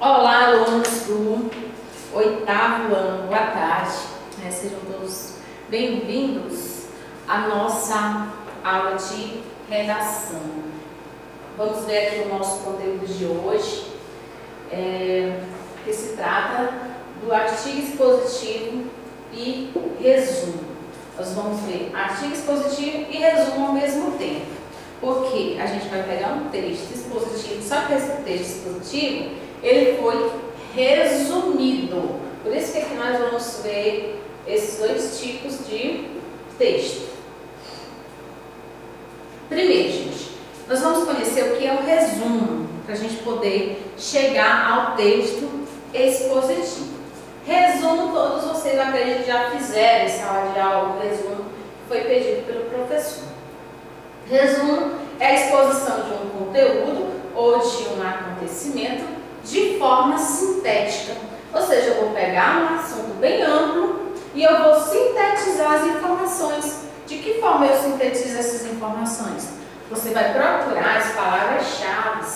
Olá, alunos do 8º ano, boa tarde. Sejam todos bem-vindos à nossa aula de redação. Vamos ver aqui o nosso conteúdo de hoje, que se trata do artigo expositivo e resumo. Nós vamos ver artigo expositivo e resumo ao mesmo tempo, porque a gente vai pegar um texto expositivo, só que esse texto expositivo, ele foi resumido. Por isso que aqui nós vamos ver esses dois tipos de texto. Primeiro, gente, nós vamos conhecer o que é o resumo, para a gente poder chegar ao texto expositivo. Resumo, todos vocês acredito já fizeram em sala de aula, o resumo foi pedido pelo professor. Resumo é a exposição de um conteúdo ou de um acontecimento de forma sintética. Ou seja, eu vou pegar um assunto bem amplo e eu vou sintetizar as informações. De que forma eu sintetizo essas informações? Você vai procurar as palavras-chave,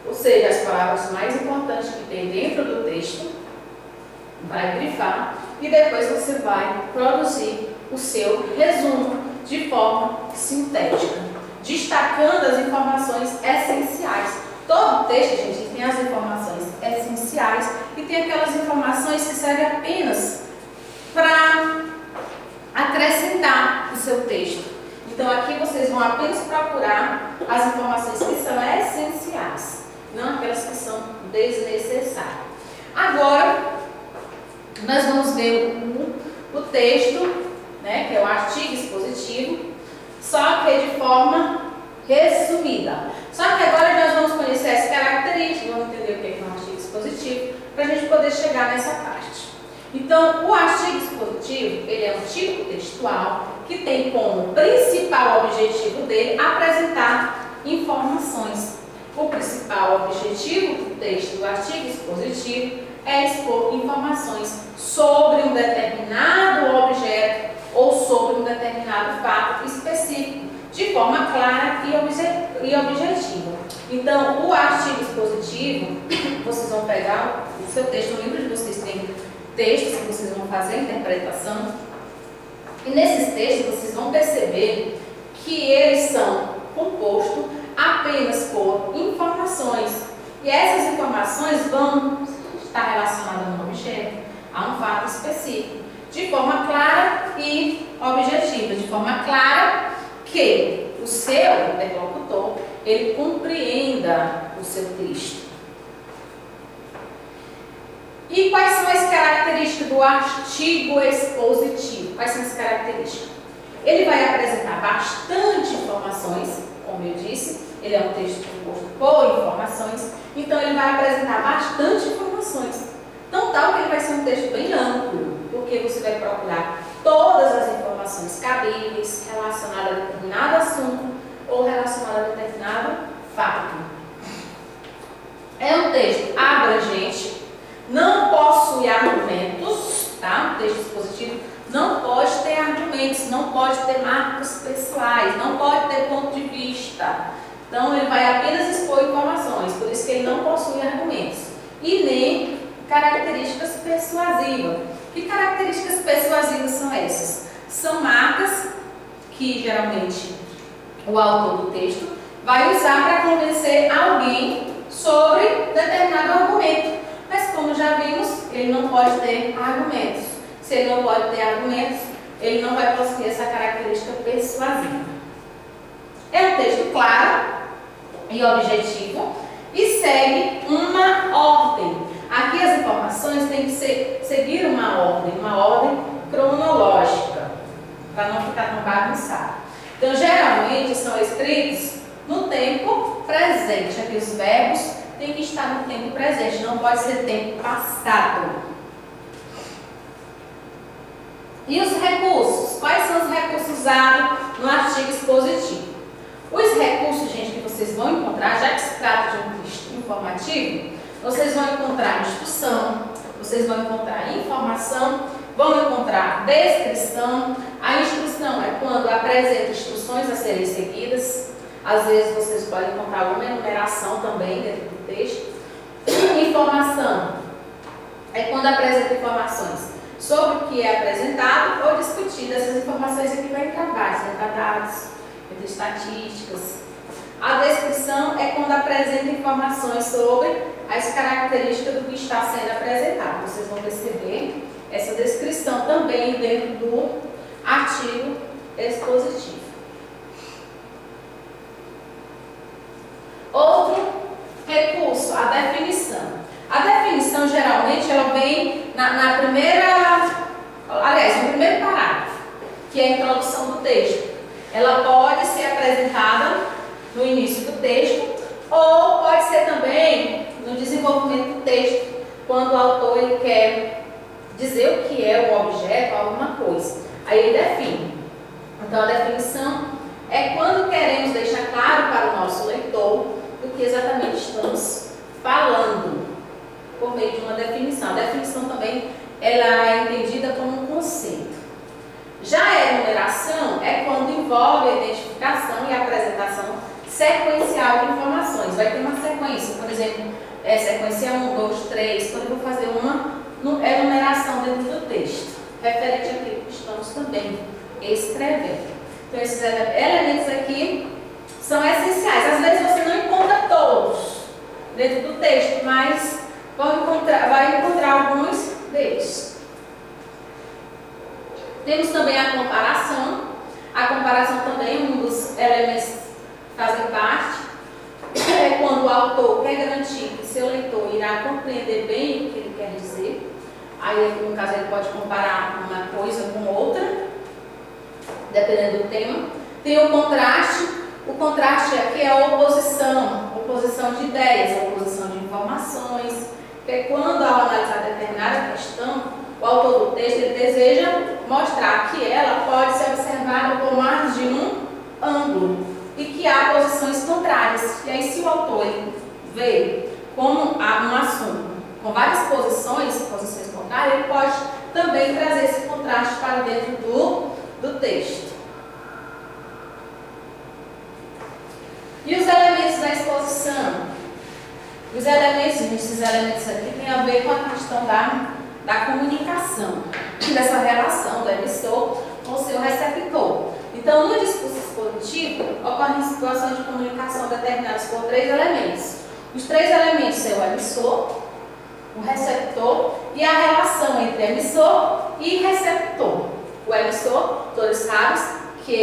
ou seja, as palavras mais importantes que tem dentro do texto, vai grifar e depois você vai produzir o seu resumo de forma sintética, destacando as informações essenciais. Todo texto, gente, tem as informações essenciais e tem aquelas informações que servem apenas para acrescentar o seu texto. Então, aqui vocês vão apenas procurar as informações que são essenciais, não aquelas que são desnecessárias. Agora, nós vamos ver o texto, né, que é o artigo expositivo, só que de forma resumida. Só que agora nós vamos conhecer as características, vamos entender o que é um artigo expositivo, para a gente poder chegar nessa parte. Então, o artigo expositivo, ele é um tipo textual que tem como principal objetivo dele apresentar informações. O principal objetivo do texto do artigo expositivo é expor informações sobre um determinado objeto ou sobre um determinado fato específico, de forma clara e objetiva. Então, o artigo expositivo, vocês vão pegar o seu texto, no livro de vocês tem textos que vocês vão fazer a interpretação, e nesses textos vocês vão perceber que eles são compostos apenas por informações, e essas informações vão estar relacionadas a um objeto, a um fato específico, de forma clara e objetiva, de forma clara que o seu interlocutor, ele compreenda o seu texto. E quais são as características do artigo expositivo? Quais são as características? Ele vai apresentar bastante informações, como eu disse, ele é um texto composto por informações, então ele vai apresentar bastante informações. Então, tal que ele vai ser um texto bem amplo, porque você vai procurar todas as informações cabíveis relacionadas a determinado assunto ou relacionadas a determinado fato. É um texto abrangente, não possui argumentos, tá? O texto expositivo não pode ter argumentos, não pode ter marcos pessoais, não pode ter ponto de vista. Então, ele vai apenas expor informações, por isso que ele não possui argumentos. E nem características persuasivas. Que características persuasivas são essas? São marcas que, geralmente, o autor do texto vai usar para convencer alguém sobre determinado argumento. Mas, como já vimos, ele não pode ter argumentos. Se ele não pode ter argumentos, ele não vai possuir essa característica persuasiva. É um texto claro e objetivo e segue uma ordem. Aqui as informações têm que seguir uma ordem cronológica, para não ficar tão bagunçado. Então, geralmente são escritos no tempo presente. Aqui os verbos têm que estar no tempo presente, não pode ser tempo passado. E os recursos? Quais são os recursos usados no artigo expositivo? Os recursos, gente, que vocês vão encontrar, já que se trata de um texto informativo, vocês vão encontrar instrução, vocês vão encontrar informação, vão encontrar descrição. A instrução é quando apresenta instruções a serem seguidas. Às vezes vocês podem encontrar alguma enumeração também dentro do texto. informação é quando apresenta informações sobre o que é apresentado ou discutido. Essas informações aqui vai entrar vários, vai entrar dados, vai ter estatísticas. A descrição é quando apresenta informações sobre as características do que está sendo apresentado. Vocês vão perceber essa descrição também dentro do artigo expositivo. Outro recurso, a definição. A definição, geralmente, ela vem no primeiro parágrafo, que é a introdução do texto. Ela pode ser apresentada no início do texto, ou pode ser também no desenvolvimento do texto, quando o autor ele quer dizer o que é o objeto, alguma coisa. Aí ele define. Então, a definição é quando queremos deixar claro para o nosso leitor do que exatamente estamos falando, por meio de uma definição. A definição também ela é entendida como um conceito. Já a enumeração é quando envolve a identificação e a apresentação sequencial de informações. Vai ter uma sequência, por exemplo, sequência 1, 2, 3, quando eu vou fazer uma enumeração dentro do texto, referente àquilo que estamos também escrevendo. Então, esses elementos aqui são essenciais. Às vezes você não encontra todos dentro do texto, mas vai encontrar alguns deles. Temos também a comparação. A comparação também, um dos elementos que fazem parte, é quando o autor quer garantir que seu leitor irá compreender bem o que ele quer dizer. Aí, no caso, ele pode comparar uma coisa com outra, dependendo do tema. Tem o contraste. O contraste aqui é a oposição de ideias, oposição de informações. Porque quando, ao analisar determinada questão, o autor do texto ele deseja mostrar que ela pode ser observada por mais de um ângulo e que há posições contrárias. E aí, se o autor ele vê como há um assunto com várias posições contrárias, ele pode também trazer esse contraste para dentro do texto. E os elementos da exposição? Os elementos, esses elementos aqui têm a ver com a questão da comunicação, dessa relação do emissor com o seu receptor. Então, no discurso expositivo, ocorrem situações de comunicação determinadas por três elementos. Os três elementos são o emissor, o receptor e a relação entre emissor e receptor. O emissor, todos sabem que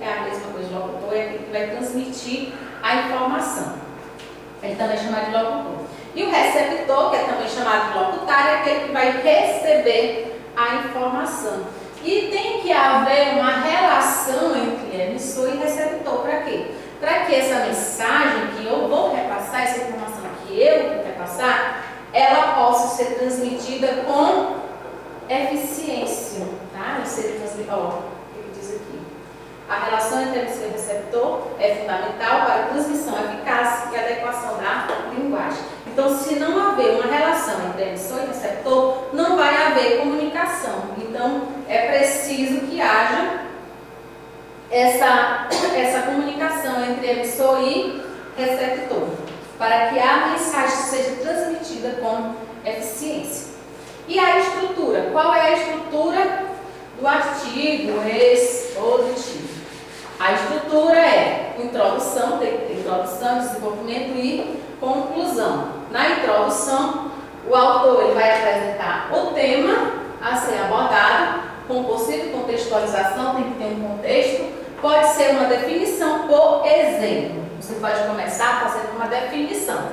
é a mesma coisa do locutor, é aquele que vai transmitir a informação. Ele também é chamado de locutor. E o receptor, que é também chamado de locutário, é aquele que vai receber a informação. E tem que haver uma relação entre emissor e receptor. Para quê? Para que essa mensagem que eu vou repassar, essa informação que eu vou repassar, ela possa ser transmitida com eficiência. Tá? Ser transmitida, ó, o que diz aqui? A relação entre emissor e receptor é fundamental para a transmissão eficaz e adequação da linguagem. Então, se não haver uma relação entre emissor e receptor, não vai haver comunicação. Então, é preciso que haja essa comunicação entre emissor e receptor, para que a mensagem seja transmitida com eficiência. E a estrutura? Qual é a estrutura do artigo expositivo? A estrutura é introdução, tem que ter introdução, desenvolvimento e conclusão. Na introdução, o autor ele vai apresentar o tema a ser abordado, com possível contextualização, tem que ter um contexto. Pode ser uma definição, por exemplo. Você pode começar fazendo uma definição.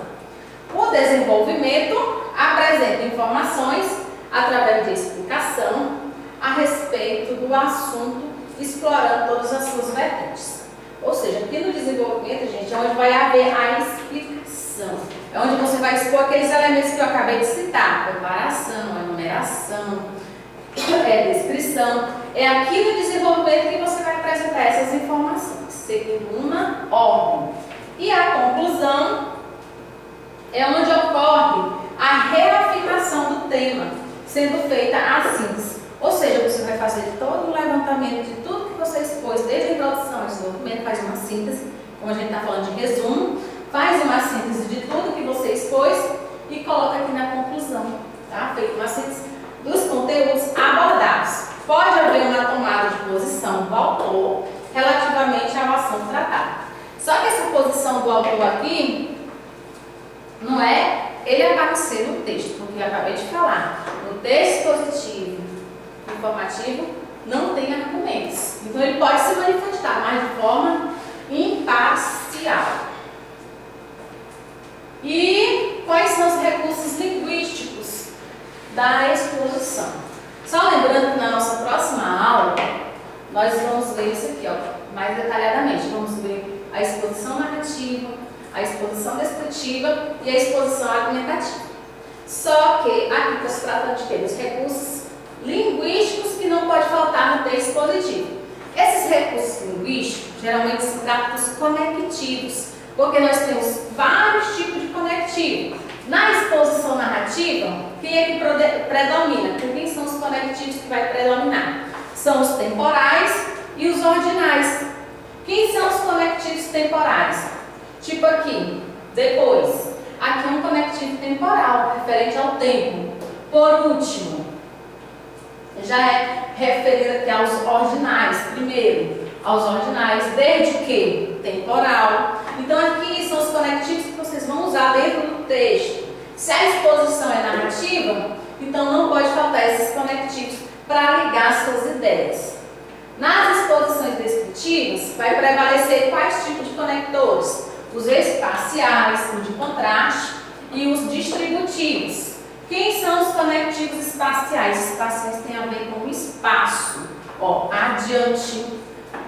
O desenvolvimento apresenta informações através de explicação a respeito do assunto, explorando todas as suas vertentes. Ou seja, aqui no desenvolvimento, gente, é onde vai haver a explicação. É onde você vai expor aqueles elementos que eu acabei de citar. Comparação, enumeração, descrição. É aqui no desenvolvimento que você vai apresentar essas informações, seguindo uma ordem. E a conclusão é onde ocorre a reafirmação do tema, sendo feita a síntese. Ou seja, você vai fazer todo o levantamento de tudo que você expôs, desde a introdução ao desenvolvimento, faz uma síntese, como a gente está falando de resumo, faz uma síntese de tudo que você expôs e coloca exposição do autor aqui não é ele aparecer no texto, porque eu acabei de falar. No texto expositivo, informativo, não tem argumentos. Então ele pode se manifestar, mas de forma imparcial. E quais são os recursos linguísticos da exposição? Só lembrando que na nossa próxima aula, nós vamos ver isso aqui, ó, mais detalhadamente. Vamos ver a exposição narrativa, a exposição descritiva e a exposição argumentativa. Só que aqui está se tratando de ter os recursos linguísticos que não pode faltar no texto expositivo. Esses recursos linguísticos geralmente se tratam dos conectivos, porque nós temos vários tipos de conectivo. Na exposição narrativa, quem é que predomina? Por quem são os conectivos que vai predominar? São os temporais e os ordinais. Quem são os conectivos temporais? Tipo aqui, depois. Aqui um conectivo temporal, referente ao tempo. Por último, já é referido aqui aos ordinais. Primeiro, aos ordinais, desde que? Temporal. Então aqui são os conectivos que vocês vão usar dentro do texto. Se a exposição é narrativa, então não pode faltar esses conectivos para ligar suas ideias. Nas exposições descritivas, vai prevalecer quais tipos de conectores? Os espaciais, os de contraste e os distributivos. Quem são os conectivos espaciais? Espaciais têm a ver com o espaço. Ó, adiante,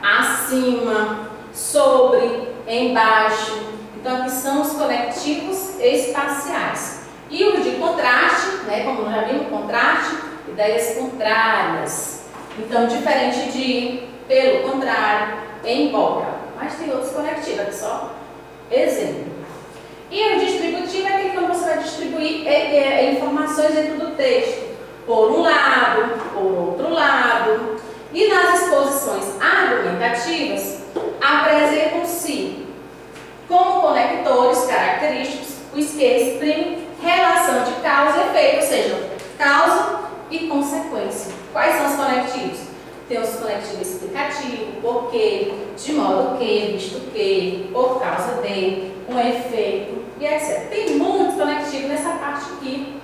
acima, sobre, embaixo. Então aqui são os conectivos espaciais. E os de contraste, né, como nós já vimos, contraste, ideias contrárias. Então, diferente de pelo contrário, embora. Mas tem outros conectivos, aqui só exemplo. E o distributivo é aquele que você vai distribuir informações dentro do texto. Por um lado, por outro lado. E nas exposições argumentativas, apresentam-se como conectores característicos os que exprimem relação de causa e efeito, ou seja, causa e consequência. Quais são os conectivos? Tem os conectivos explicativos, porquê, de modo que, visto que, por causa de, com efeito e etc. Tem muitos conectivos nessa parte aqui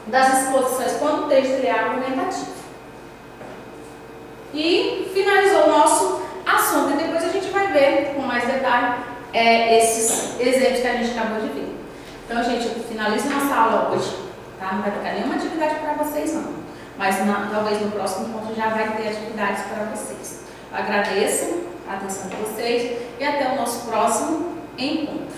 das exposições quando o texto é argumentativo. E finalizou o nosso assunto e depois a gente vai ver com mais detalhe esses exemplos que a gente acabou de ver. Então, gente, eu finalizo nossa aula hoje, tá? Não vai ficar nenhuma atividade para vocês, não. Mas talvez no próximo ponto já vai ter atividades para vocês. Eu agradeço a atenção de vocês e até o nosso próximo encontro.